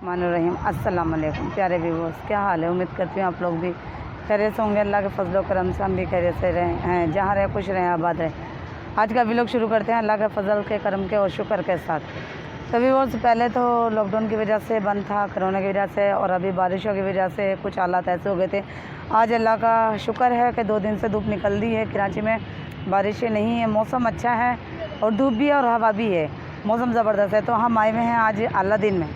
बिस्मिल्लाहिर्रहमानिर्रहीम। अस्सलाम वालेकुम प्यारे व्यूअर्स, क्या हाल है? उम्मीद करती हूँ आप लोग भी खैरियत से होंगे। अल्लाह के फजल करम से हम भी खैरियत से हैं, जहाँ रहे खुश रहें, आबाद रहें। आज का व्लॉग शुरू करते हैं अल्लाह के फजल के करम के और शुक्र के साथ। तो व्यूअर्स, पहले तो लॉकडाउन की वजह से बंद था, कोरोना की वजह से, और अभी बारिशों की वजह से कुछ हालात ऐसे हो गए थे। आज अल्लाह का शुक्र है कि 2 दिन से धूप निकल दी है। कराची में बारिशें नहीं है, मौसम अच्छा है और धूप भी है और हवा भी है, मौसम ज़बरदस्त है। तो हम आए हुए हैं आज अलादीन में,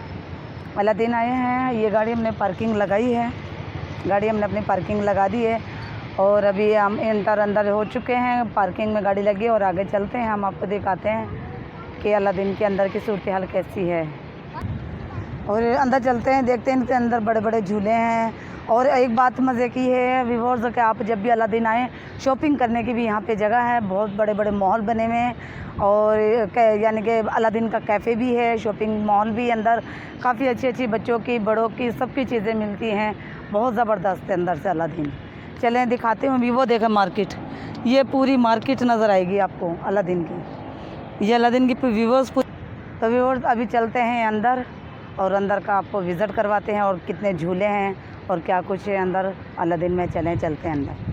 अलादीन आए हैं। ये गाड़ी हमने पार्किंग लगाई है, गाड़ी हमने अपनी पार्किंग लगा दी है और अभी हम अंदर हो चुके हैं। पार्किंग में गाड़ी लगी है और आगे चलते हैं, हम आपको दिखाते हैं कि अलादीन के अंदर की सूरत हाल कैसी है। और अंदर चलते हैं, देखते हैं इनके अंदर बड़े बड़े झूले हैं। और एक बात मज़े की है व्यूअर्स कि आप जब भी अलादीन आएँ, शॉपिंग करने की भी यहाँ पे जगह है। बहुत बड़े बड़े मॉल बने हुए हैं और यानी कि अलादीन का कैफ़े भी है, शॉपिंग मॉल भी अंदर। काफ़ी अच्छी अच्छी बच्चों की, बड़ों की, सबकी चीज़ें मिलती हैं। बहुत ज़बरदस्त है अंदर से अलादीन। चलें दिखाते हूँ। वो देखें मार्केट, ये पूरी मार्केट नज़र आएगी आपको अलादीन की। ये अलादीन की व्यूअर्स। तो व्यूअर्स अभी चलते हैं अंदर और अंदर का आपको विज़िट करवाते हैं और कितने झूले हैं और क्या कुछ है अंदर अलादीन में। चलते हैं अंदर।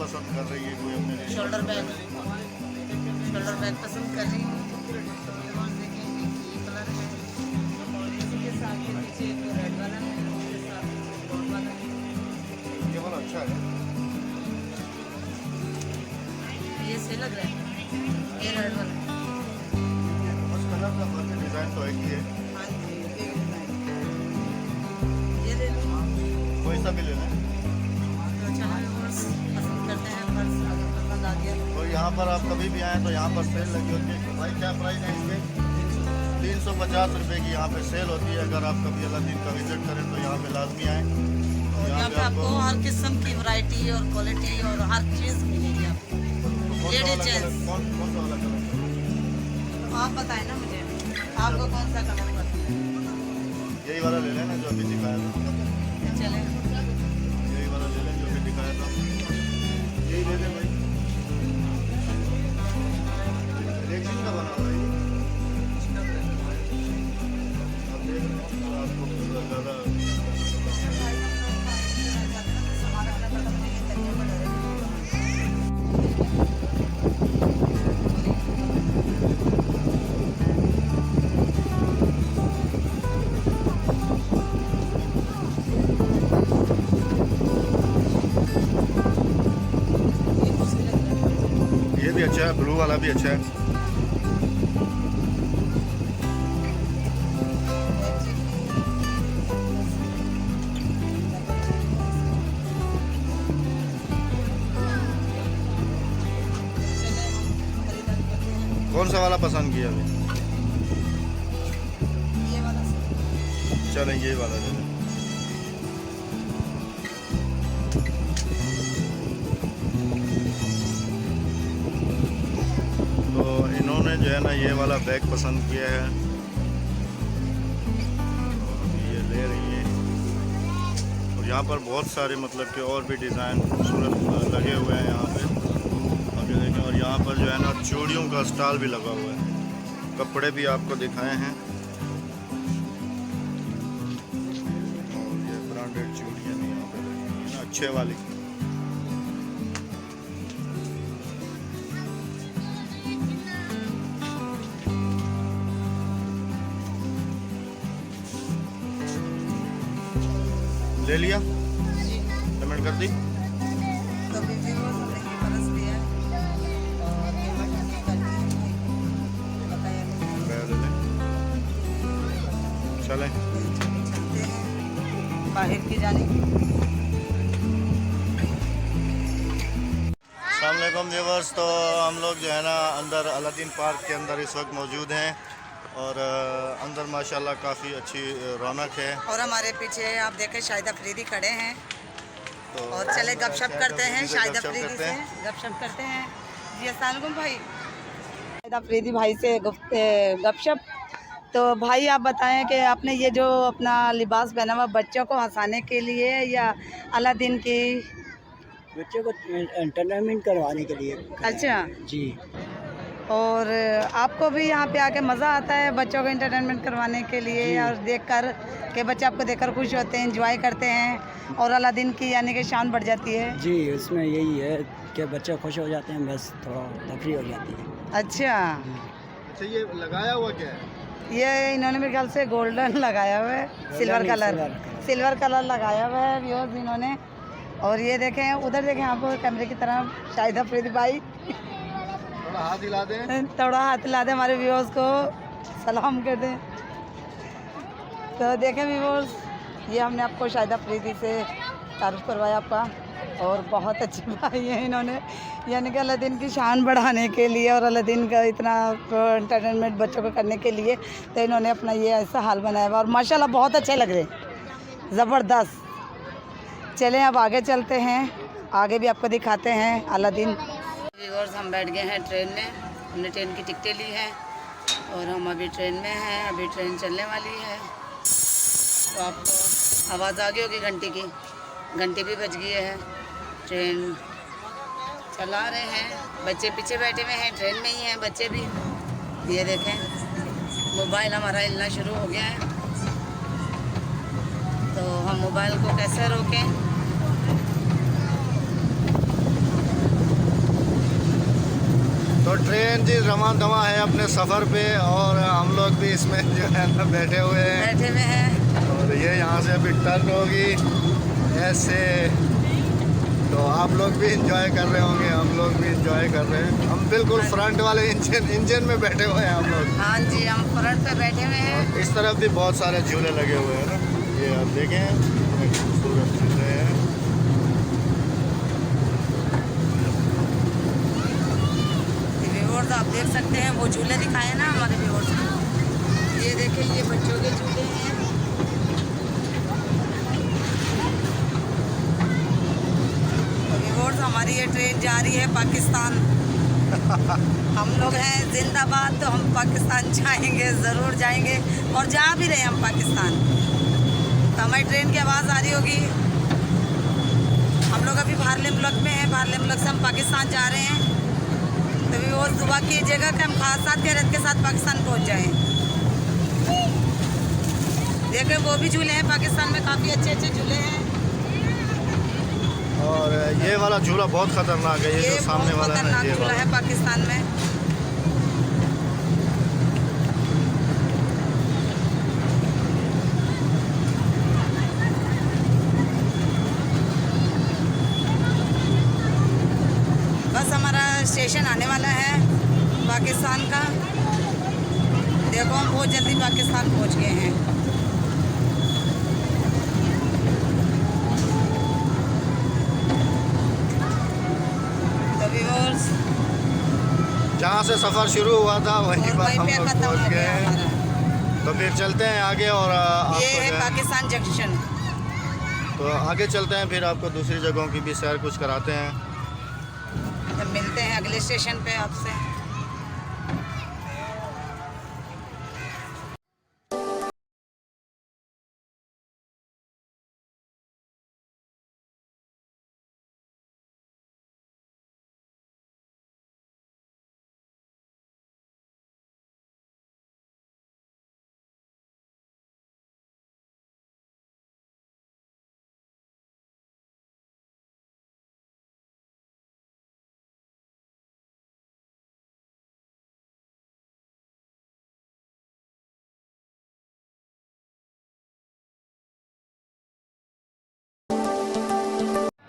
पसंद कर रही है कोई अपने शोल्डर बैग पसंद कर रही हूँ। देखिए ये कलर है, इसी के साथ ये पीछे एक रेड वाला है, उसके साथ गोल्ड वाला है। ये वाला अच्छा है, ये सही लग रहा है, ये रेड वाला। उस कलर का बाकी डिज़ाइन तो एक ही है। हाँ जी, ये डिज़ाइन ये ले लो, कोई सा भी ले लें। तो यहाँ पर आप कभी भी आएँ तो यहाँ पर सेल लगी होती है। भाई क्या प्राइस है इसके? 350 रुपये की यहाँ पे सेल होती है। अगर आप कभी अलादीन का विजिट करें तो यहाँ पे लाजमी आएँ। यहाँ पे आपको हर किस्म की वैरायटी और क्वालिटी और हर चीज़ मिलेगी आपको। लेडीज जेंट्स कौन सा वाला कलर? आप बताएं ना मुझे, आपको कौन सा कलर पसंद है? यही वाला ले लेना जो अभी दिखाया था। चलेगा, यही वाला ले लें जो अभी दिखाया था, यही ले लें भाई। रेक्सिन का बना हुआ है ये। आप देख रहे हैं आपको ज़्यादा ये भी अच्छा है, ब्लू वाला भी अच्छा है। कौन सा वाला पसंद किया अभी? चलें ये वाला ले लें। तो इन्होंने जो है ना ये वाला बैग पसंद किया है, ये ले रही है। और यहाँ पर बहुत सारे मतलब कि और भी डिज़ाइन खूबसूरत लगे हुए हैं यहाँ पे, अभी देखें। और यहाँ पर जो है ना चूड़ियों का स्टॉल भी लगा हुआ है, कपड़े भी आपको दिखाए हैं। और ये ब्रांडेड चूड़ियाँ भी यहाँ पे लगी हैं, अच्छे वाली। ले लिया, पेमेंट कर दी। तो बीवी वो हमने ये बरस लिया और पेमेंट कर दी, बताया नहीं। ले लें, चलें। चलते हैं बाहर की जाने। अस्सलाम वालेकुम व्यूवर्स। तो हम लोग जो है ना अंदर अलादीन पार्क के अंदर इस वक्त मौजूद हैं और अंदर माशाल्लाह काफ़ी अच्छी रौनक है। और हमारे पीछे आप देखें शाहिद अफरीदी खड़े हैं। तो और चले गपशप करते हैं शाहिद गपशप अफरीदी करते से, हैं। गपशप करते हैं। जी अस्सलाम वालेकुम भाई। शाहिद अफरीदी भाई से गपशप। तो भाई आप बताएं कि आपने ये जो अपना लिबास पहना हुआ बच्चों को हंसाने के लिए या अलादीन की? बच्चों को एंटरटेनमेंट करवाने के लिए। अच्छा। जी। और आपको भी यहाँ पे आके मज़ा आता है बच्चों को एंटरटेनमेंट करवाने के लिए जी। और देखकर कि बच्चे आपको देखकर खुश होते हैं, एंजॉय करते हैं और अलादीन की यानी कि शान बढ़ जाती है? जी, उसमें यही है कि बच्चे खुश हो जाते हैं, बस थोड़ा तफरी हो जाती है। अच्छा। अच्छा ये लगाया हुआ क्या है? ये इन्होंने मेरे ख्याल से गोल्डन लगाया हुआ है, सिल्वर कलर लगाया हुआ है व्यूअर्स इन्होंने। और ये देखें उधर देखें आप कैमरे की तरफ शाहिद अफरीदी भाई, थोड़ा हाथ हिला दें। थोड़ा हाथ हिला दें, हमारे व्यूअर्स को सलाम कर दें। तो देखें व्यूअर्स, ये हमने आपको शाहिद अफरीदी से तारुफ करवाया आपका, और बहुत अच्छे भाई हैं इन्होंने, यानी कि अलादीन की शान बढ़ाने के लिए और अलादीन का इतना एंटरटेनमेंट बच्चों को करने के लिए तो इन्होंने अपना ये ऐसा हाल बनाया हुआ और माशाल्लाह बहुत अच्छे लग रहे हैं, ज़बरदस्त। चलें अब आगे चलते हैं, आगे भी आपको दिखाते हैं अलादीन। व्यूअर्स हम बैठ गए हैं ट्रेन में, हमने ट्रेन की टिकटें ली हैं और हम अभी ट्रेन में हैं, अभी ट्रेन चलने वाली है। तो आपको आवाज़ आ गई होगी घंटी की, घंटी भी बज गई है। ट्रेन चला रहे हैं, बच्चे पीछे बैठे हुए हैं, ट्रेन में ही हैं बच्चे भी। ये देखें मोबाइल हमारा हिलना शुरू हो गया है, तो हम मोबाइल को कैसे रोकें? तो ट्रेन जी रवां दवा है अपने सफ़र पे और हम लोग भी इसमें जो है ना बैठे हुए हैं। और ये यहाँ से अभी टर्न होगी ऐसे, तो आप लोग भी इंजॉय कर रहे होंगे, हम लोग भी इंजॉय कर रहे हैं। हम बिल्कुल फ्रंट वाले इंजन में बैठे हुए हैं हम लोग। हाँ जी, हम फ्रंट पे बैठे हुए हैं। इस तरफ भी बहुत सारे झूले लगे हुए हैं ना, ये आप देखें खूबसूरत झूले हैं। व्यूअर्स आप देख सकते हैं वो झूले दिखाए ना हमारे व्यूअर्स को, ये देखें ये बच्चों के झूले हैं। व्यूअर्स हमारी ये ट्रेन जा रही है पाकिस्तान। हम लोग हैं जिंदाबाद, तो हम पाकिस्तान जाएंगे, ज़रूर जाएंगे और जा भी रहे हैं हम पाकिस्तान। तो हमारी ट्रेन की आवाज़ आ रही होगी। हम लोग अभी बाहरले मुल्क में हैं, बाहरले मुल्क से हम पाकिस्तान जा रहे हैं। तो भी वो दुआ कीजिएगा कि हम खासा खैरियत के साथ पाकिस्तान पहुंच जाएं। देखिए वो भी झूले हैं पाकिस्तान में, काफ़ी अच्छे अच्छे झूले हैं। और ये वाला झूला बहुत खतरनाक है, ये जो सामने वाला है ना, ये झूला वाला है पाकिस्तान में। बस हमारा स्टेशन आने वाला है पाकिस्तान का। देखो हम बहुत जल्दी पाकिस्तान पहुंच गए हैं। तो व्यूअर्स जहाँ से सफ़र शुरू हुआ था वहीं पर हम पे लोग खत्म पहुँच हो गए गया हैं। हमारा। तो फिर चलते हैं आगे और ये आपको है जो है पाकिस्तान जंक्शन। तो आगे चलते हैं, फिर आपको दूसरी जगहों की भी सैर कुछ कराते हैं। तो मिलते हैं अगले स्टेशन पे आपसे।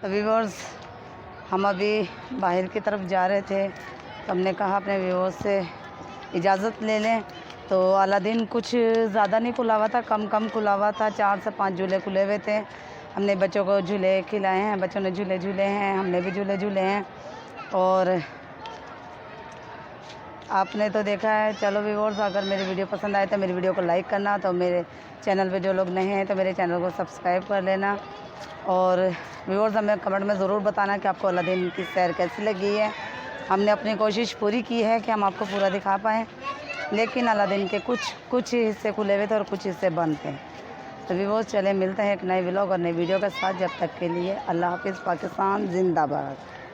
तो व्यूअर्स हम अभी बाहर की तरफ जा रहे थे, तो हमने कहा अपने व्यूअर्स से इजाज़त ले लें। तो अलादीन कुछ ज़्यादा नहीं खुला हुआ था, कम खुला हुआ था। 4 से 5 झूले खुले हुए थे। हमने बच्चों को झूले खिलाए हैं, बच्चों ने झूले झूले हैं, हमने भी झूले झूले हैं। और आपने तो देखा है। चलो व्यूअर्स, अगर मेरी वीडियो पसंद आए तो मेरी वीडियो को लाइक करना। तो मेरे चैनल पे जो लोग नए हैं तो मेरे चैनल को सब्सक्राइब कर लेना। और व्यूअर्स हमें कमेंट में ज़रूर बताना कि आपको अलादीन की सैर कैसी लगी है। हमने अपनी कोशिश पूरी की है कि हम आपको पूरा दिखा पाएँ, लेकिन अलादीन के कुछ हिस्से खुले हुए थे और कुछ हिस्से बंद थे। तो व्यूअर्स चले मिलते हैं एक नए व्लॉग और नई वीडियो के साथ। जब तक के लिए अल्लाह हाफ़िज़। पाकिस्तान जिंदाबाद।